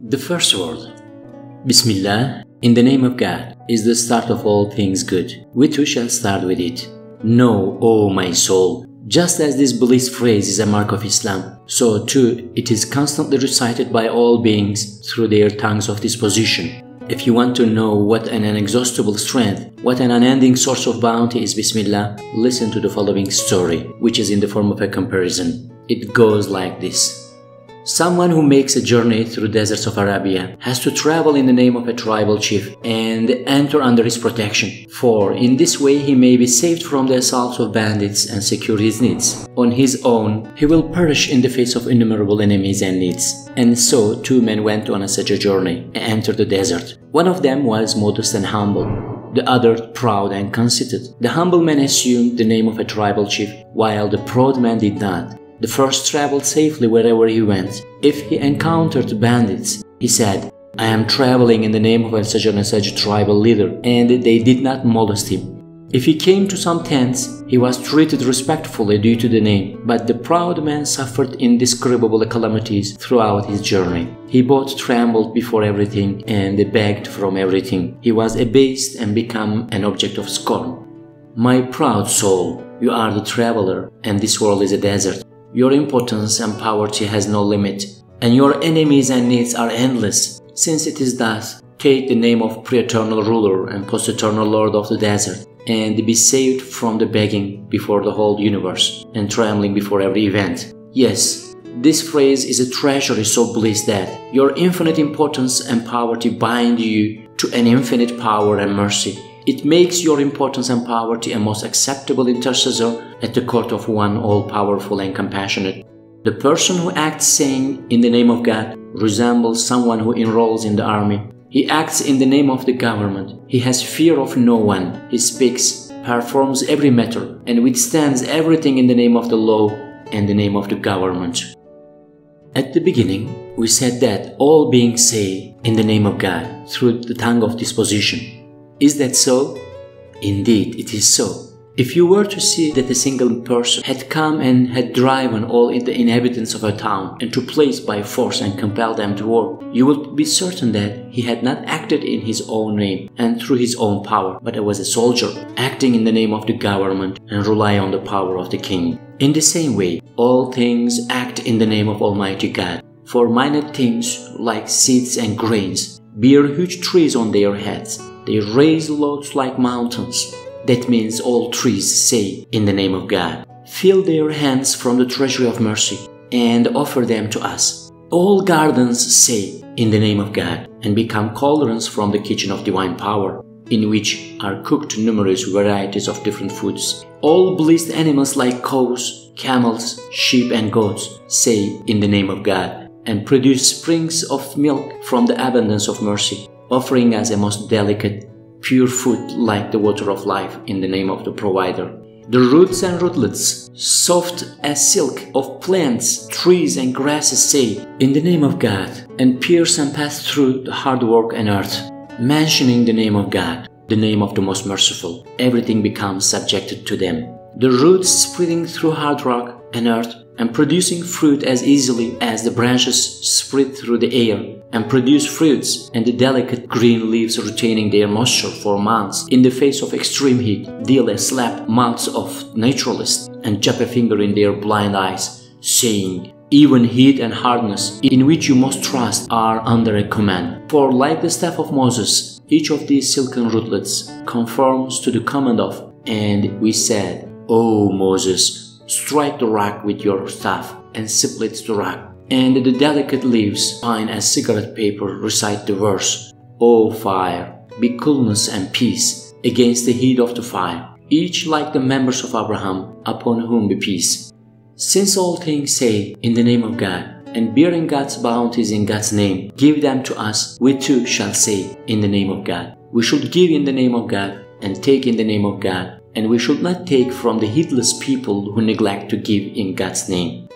The first word, Bismillah, in the name of God, is the start of all things good. We too shall start with it. Know, O my soul, just as this bliss phrase is a mark of Islam, so too it is constantly recited by all beings through their tongues of disposition. If you want to know what an inexhaustible strength, what an unending source of bounty is Bismillah, listen to the following story, which is in the form of a comparison. It goes like this. Someone who makes a journey through deserts of Arabia has to travel in the name of a tribal chief and enter under his protection, for in this way he may be saved from the assaults of bandits and secure his needs. On his own, he will perish in the face of innumerable enemies and needs. And so two men went on such a journey and entered the desert. One of them was modest and humble, the other proud and conceited. The humble man assumed the name of a tribal chief, while the proud man did not. The first traveled safely wherever he went. If he encountered bandits, he said, "I am traveling in the name of such and such tribal leader," and they did not molest him. If he came to some tents, he was treated respectfully due to the name, but the proud man suffered indescribable calamities throughout his journey. He both trembled before everything and begged from everything. He was abased and became an object of scorn. My proud soul, you are the traveler, and this world is a desert. Your impotence and poverty has no limit, and your enemies and needs are endless. Since it is thus, take the name of pre-eternal ruler and post-eternal lord of the desert, and be saved from the begging before the whole universe and trembling before every event. Yes, this phrase is a treasury so bliss that your infinite impotence and poverty bind you to an infinite power and mercy. It makes your importance and poverty a most acceptable intercessor at the court of one all-powerful and compassionate. The person who acts saying in the name of God resembles someone who enrolls in the army. He acts in the name of the government. He has fear of no one. He speaks, performs every matter, and withstands everything in the name of the law and the name of the government. At the beginning, we said that all beings say in the name of God through the tongue of disposition. Is that so? Indeed, it is so. If you were to see that a single person had come and had driven all the inhabitants of a town into place by force and compelled them to war, you would be certain that he had not acted in his own name and through his own power, but was a soldier, acting in the name of the government and rely on the power of the king. In the same way, all things act in the name of Almighty God. For minute things, like seeds and grains, bear huge trees on their heads. They raise loads like mountains. That means all trees say in the name of God. Fill their hands from the treasury of mercy and offer them to us. All gardens say in the name of God and become cauldrons from the kitchen of divine power, in which are cooked numerous varieties of different foods. All blessed animals like cows, camels, sheep and goats say in the name of God and produce springs of milk from the abundance of mercy, offering us a most delicate, pure food like the water of life in the name of the provider. The roots and rootlets, soft as silk of plants, trees and grasses say, in the name of God, and pierce and pass through the hard work and earth. Mentioning the name of God, the name of the most merciful, everything becomes subjected to them. The roots spreading through hard rock and earth, and producing fruit as easily as the branches spread through the air and produce fruits, and the delicate green leaves retaining their moisture for months in the face of extreme heat, deal a slap mouths of naturalists and chop a finger in their blind eyes, saying, even heat and hardness, in which you most trust, are under a command. For like the staff of Moses, each of these silken rootlets conforms to the command of, and we said, O Moses, strike the rock with your staff and split the rock. And the delicate leaves, fine as cigarette paper, recite the verse, O fire, be coolness and peace against the heat of the fire, each like the members of Abraham, upon whom be peace. Since all things say in the name of God, and bearing God's bounties in God's name, give them to us, we too shall say in the name of God. We should give in the name of God and take in the name of God, and we should not take from the heedless people who neglect to give in God's name.